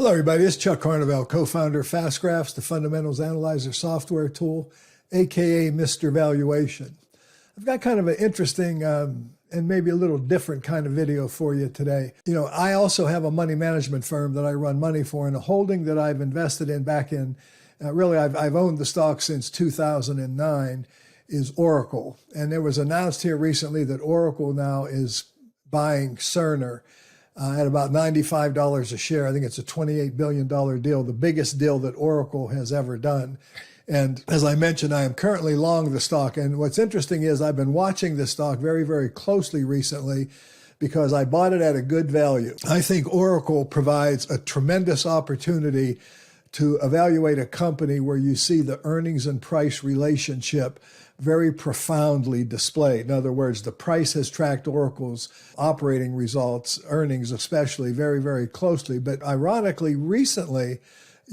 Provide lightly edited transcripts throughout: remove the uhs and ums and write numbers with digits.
Hello, everybody. It's Chuck Carnevale, co-founder of FastGraphs, the fundamentals analyzer software tool, aka Mr. Valuation. I've got kind of an interesting and maybe a little different kind of video for you today. I also have a money management firm that I run money for, and a holding that I've invested in back in, I've owned the stock since 2009, is Oracle. And it was announced here recently that Oracle now is buying Cerner at about $95 a share. I think it's a $28 billion deal, the biggest deal that Oracle has ever done. And as I mentioned, I am currently long the stock. And what's interesting is I've been watching this stock very, very closely recently because I bought it at a good value. I think Oracle provides a tremendous opportunity to evaluate a company where you see the earnings and price relationship very profoundly displayed. In other words, the price has tracked Oracle's operating results, earnings especially, very, very closely. But ironically, recently,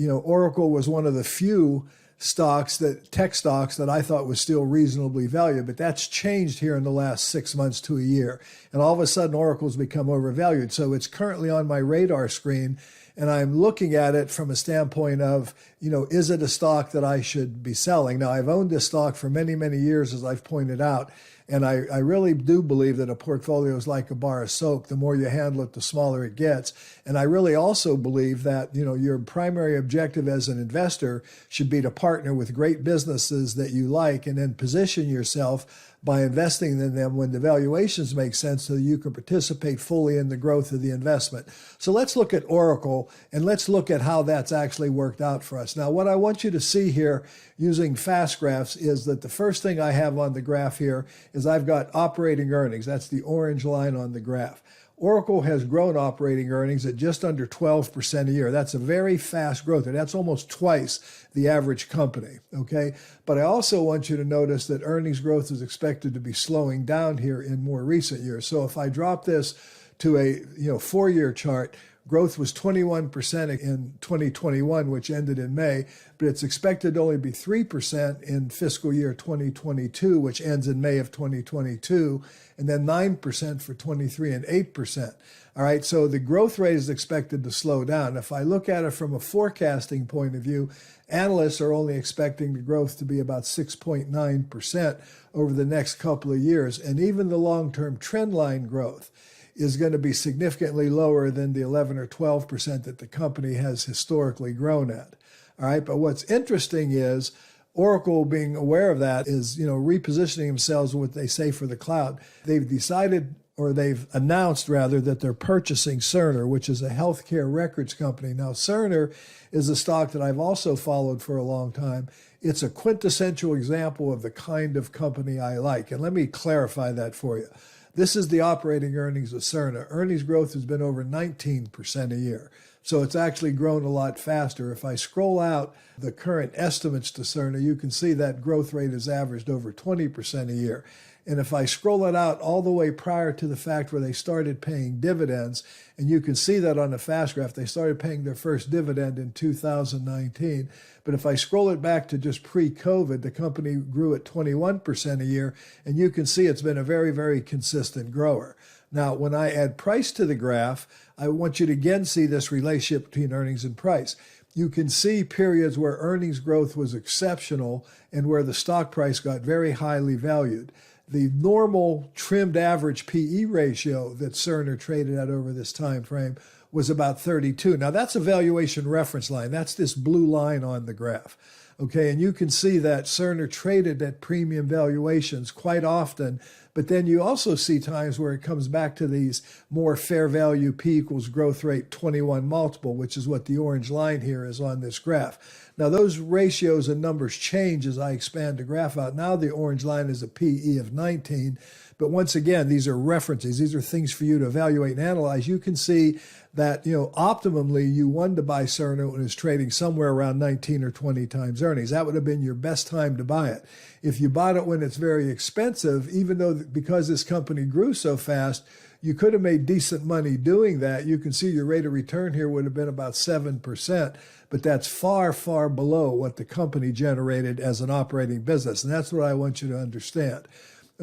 Oracle was one of the few tech stocks that I thought was still reasonably valued, but that's changed here in the last 6 months to a year. And all of a sudden, Oracle's become overvalued. So it's currently on my radar screen, and I'm looking at it from a standpoint of, is it a stock that I should be selling? Now, I've owned this stock for many, many years, as I've pointed out, and I really do believe that a portfolio is like a bar of soap. The more you handle it, the smaller it gets. And I really also believe that, your primary objective as an investor should be to partner with great businesses that you like and then position yourself by investing in them when the valuations make sense so that you can participate fully in the growth of the investment. So let's look at Oracle and let's look at how that's actually worked out for us. Now, what I want you to see here using FastGraphs is that the first thing I have on the graph here is I've got operating earnings. That's the orange line on the graph. Oracle has grown operating earnings at just under 12% a year. That's a very fast growth, and that's almost twice the average company, okay? But I also want you to notice that earnings growth is expected to be slowing down here in more recent years. So if I drop this to a 4-year chart, growth was 21% in 2021, which ended in May, but it's expected to only be 3% in fiscal year 2022, which ends in May of 2022, and then 9% for 23 and 8%. All right, so the growth rate is expected to slow down. If I look at it from a forecasting point of view, analysts are only expecting the growth to be about 6.9% over the next couple of years, and even the long-term trend line growth is going to be significantly lower than the 11 or 12% that the company has historically grown at. All right, but what's interesting is Oracle, being aware of that, is repositioning themselves in what they say for the cloud. They've decided, or they've announced rather, that they're purchasing Cerner, which is a healthcare records company. Now, Cerner is a stock that I've also followed for a long time. It's a quintessential example of the kind of company I like. And let me clarify that for you. This is the operating earnings of Cerner. Earnings growth has been over 19% a year. So it's actually grown a lot faster. If I scroll out the current estimates to Cerner, you can see that growth rate has averaged over 20% a year. And if I scroll it out all the way prior to the fact where they started paying dividends, and you can see that on the fast graph, they started paying their first dividend in 2019. But if I scroll it back to just pre-COVID, the company grew at 21% a year, and you can see it's been a very, very consistent grower. Now, when I add price to the graph, I want you to again see this relationship between earnings and price. You can see periods where earnings growth was exceptional and where the stock price got very highly valued. The normal trimmed average PE ratio that Cerner traded at over this time frame was about 32. Now, that's a valuation reference line. That's this blue line on the graph. Okay, and you can see that Cerner traded at premium valuations quite often, but then you also see times where it comes back to these more fair value P equals growth rate 21 multiple, which is what the orange line here is on this graph. Now, those ratios and numbers change as I expand the graph out. Now the orange line is a PE of 19, but once again, these are references. These are things for you to evaluate and analyze. You can see that, optimally, you wanted to buy Cerner when it was trading somewhere around 19 or 20 times earnings. That would have been your best time to buy it. If you bought it when it's very expensive, even though because this company grew so fast, you could have made decent money doing that. You can see your rate of return here would have been about 7%, but that's far, far below what the company generated as an operating business. And that's what I want you to understand.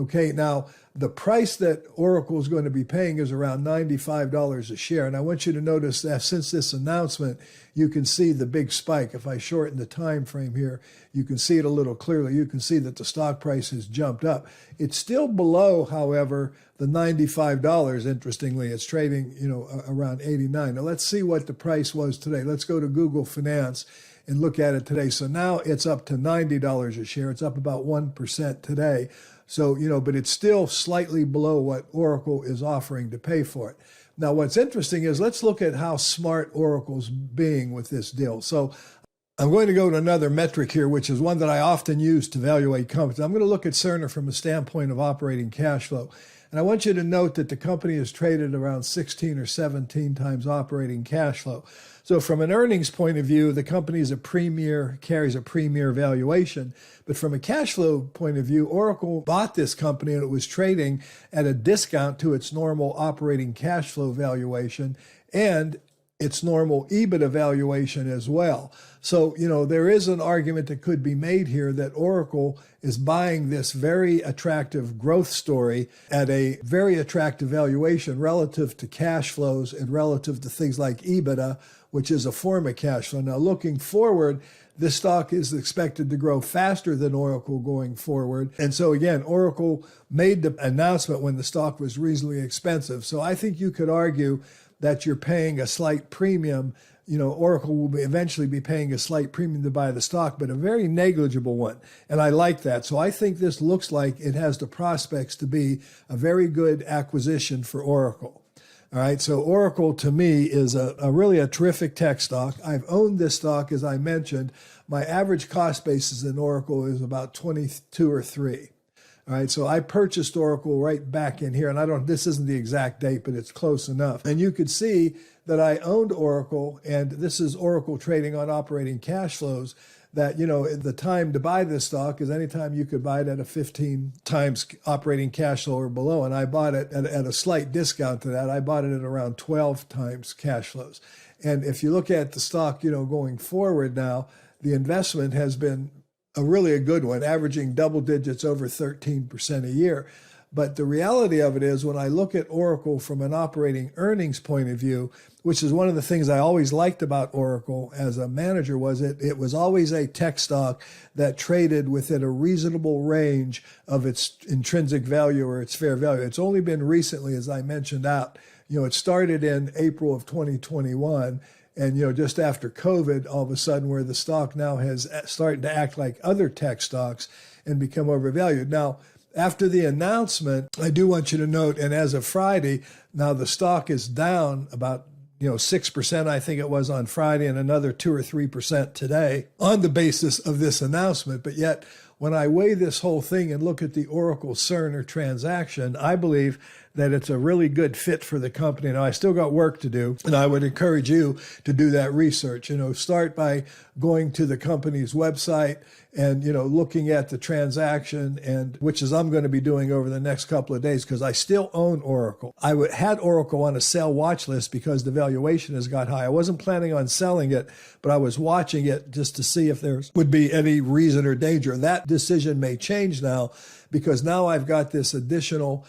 Okay, now the price that Oracle is going to be paying is around $95 a share. And I want you to notice that since this announcement, you can see the big spike. If I shorten the time frame here, you can see it a little clearly. You can see that the stock price has jumped up. It's still below, however, the $95. Interestingly, it's trading, around 89. Now let's see what the price was today. Let's go to Google Finance and look at it today. So now it's up to $90 a share. It's up about 1% today. So, but it's still slightly below what Oracle is offering to pay for it. Now, what's interesting is let's look at how smart Oracle's being with this deal. So I'm going to go to another metric here, which is one that I often use to evaluate companies. I'm going to look at Cerner from a standpoint of operating cash flow. And I want you to note that the company is traded around 16 or 17 times operating cash flow. So from an earnings point of view, the company is carries a premier valuation. But from a cash flow point of view, Oracle bought this company and it was trading at a discount to its normal operating cash flow valuation and its normal EBITDA valuation as well. So, there is an argument that could be made here that Oracle is buying this very attractive growth story at a very attractive valuation relative to cash flows and relative to things like EBITDA, which is a form of cash flow. Now, looking forward, this stock is expected to grow faster than Oracle going forward. And so again, Oracle made the announcement when the stock was reasonably expensive. So I think you could argue that you're paying a slight premium. Oracle will eventually be paying a slight premium to buy the stock, but a very negligible one. And I like that. So I think this looks like it has the prospects to be a very good acquisition for Oracle. All right, so Oracle to me is a really terrific tech stock. I've owned this stock, as I mentioned. My average cost basis in Oracle is about 22 or 3. All right, so I purchased Oracle right back in here, and this isn't the exact date, but it's close enough. And you could see that I owned Oracle, and this is Oracle trading on operating cash flows, that, the time to buy this stock is anytime you could buy it at a 15 times operating cash flow or below. And I bought it at a slight discount to that. I bought it at around 12 times cash flows. And if you look at the stock, going forward now, the investment has been a good one, averaging double digits over 13% a year. But the reality of it is when I look at Oracle from an operating earnings point of view, which is one of the things I always liked about Oracle as a manager, was it was always a tech stock that traded within a reasonable range of its intrinsic value or its fair value. It's only been recently, as I mentioned it started in April of 2021. And, just after COVID, all of a sudden where the stock now has started to act like other tech stocks and become overvalued. Now, after the announcement, I do want you to note, and as of Friday, now the stock is down about 6%, I think it was on Friday, and another 2 or 3% today on the basis of this announcement. But yet, when I weigh this whole thing and look at the Oracle Cerner transaction, I believe that it's a really good fit for the company. Now, I still got work to do, and I would encourage you to do that research. Start by going to the company's website and, looking at the transaction, and which is I'm going to be doing over the next couple of days because I still own Oracle. I had Oracle on a sell watch list because the valuation has got high. I wasn't planning on selling it, but I was watching it just to see if there would be any reason or danger. That decision may change now because now I've got this additional,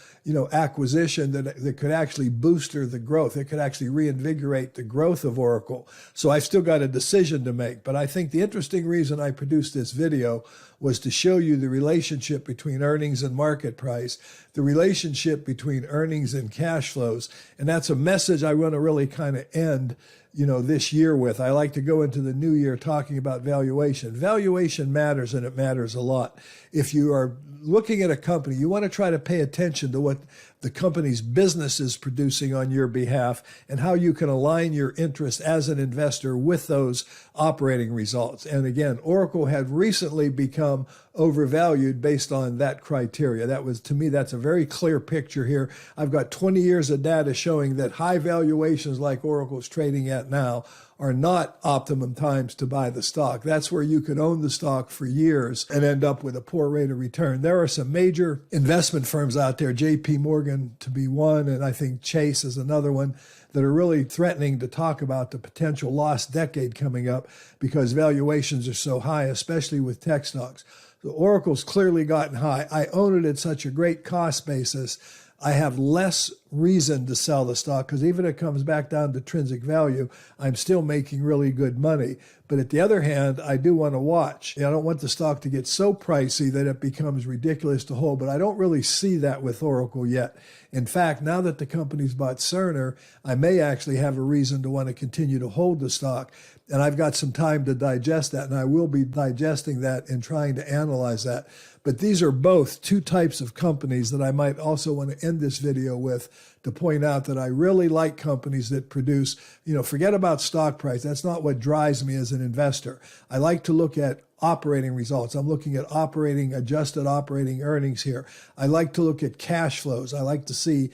acquisition that could actually booster the growth. It could actually reinvigorate the growth of Oracle. So I've still got a decision to make. But I think the interesting reason I produced this video was to show you the relationship between earnings and market price, the relationship between earnings and cash flows. And that's a message I want to really kind of end this year with. I like to go into the new year talking about valuation. Valuation matters, and it matters a lot. If you are looking at a company, you want to try to pay attention to what the company's business is producing on your behalf and how you can align your interest as an investor with those operating results. And again, Oracle had recently become overvalued based on that criteria. To me, that's a very clear picture here. I've got 20 years of data showing that high valuations like Oracle's trading at now are not optimum times to buy the stock. That's where you could own the stock for years and end up with a poor rate of return. There are some major investment firms out there, JP Morgan to be one, and I think Chase is another one, that are really threatening to talk about the potential lost decade coming up because valuations are so high, especially with tech stocks. So Oracle's clearly gotten high. I own it at such a great cost basis. I have less reason to sell the stock because even if it comes back down to intrinsic value, I'm still making really good money. But at the other hand, I do want to watch. I don't want the stock to get so pricey that it becomes ridiculous to hold, but I don't really see that with Oracle yet. In fact, now that the company's bought Cerner, I may actually have a reason to want to continue to hold the stock. And I've got some time to digest that, and I will be digesting that and trying to analyze that. But these are both two types of companies that I might also want to end this video with to point out that I really like companies that produce, forget about stock price. That's not what drives me as an investor. I like to look at operating results. I'm looking at adjusted operating earnings here. I like to look at cash flows. I like to see,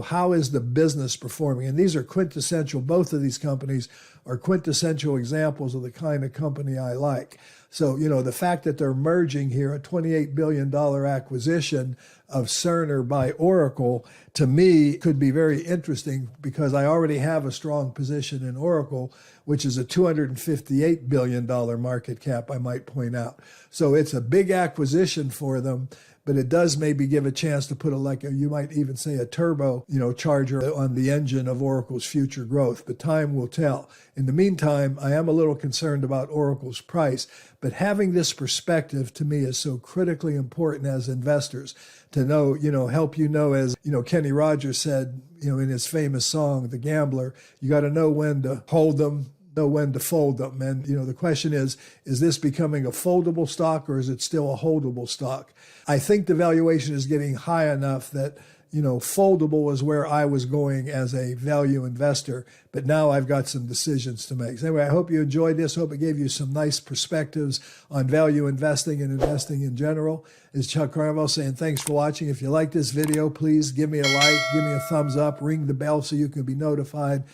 how is the business performing? And these are quintessential, both of these companies are quintessential examples of the kind of company I like. So, the fact that they're merging here, a $28 billion acquisition of Cerner by Oracle, to me could be very interesting because I already have a strong position in Oracle, which is a $258 billion market cap, I might point out. So it's a big acquisition for them, but it does maybe give a chance to put you might even say a turbo, charger on the engine of Oracle's future growth, but time will tell. In the meantime, I am a little concerned about Oracle's price, but having this perspective to me is so critically important as investors to know, help as, Kenny Rogers said, in his famous song, The Gambler, you got to know when to hold them, know when to fold them. And, the question is this becoming a foldable stock or is it still a holdable stock? I think the valuation is getting high enough that, foldable is where I was going as a value investor, but now I've got some decisions to make. So anyway, I hope you enjoyed this. Hope it gave you some nice perspectives on value investing and investing in general. It's Chuck Carnevale saying thanks for watching. If you like this video, please give me a like, give me a thumbs up, ring the bell so you can be notified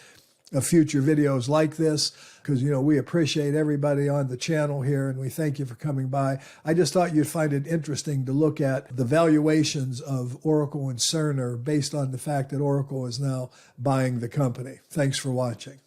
of future videos like this, because, we appreciate everybody on the channel here and we thank you for coming by. I just thought you'd find it interesting to look at the valuations of Oracle and Cerner based on the fact that Oracle is now buying the company. Thanks for watching.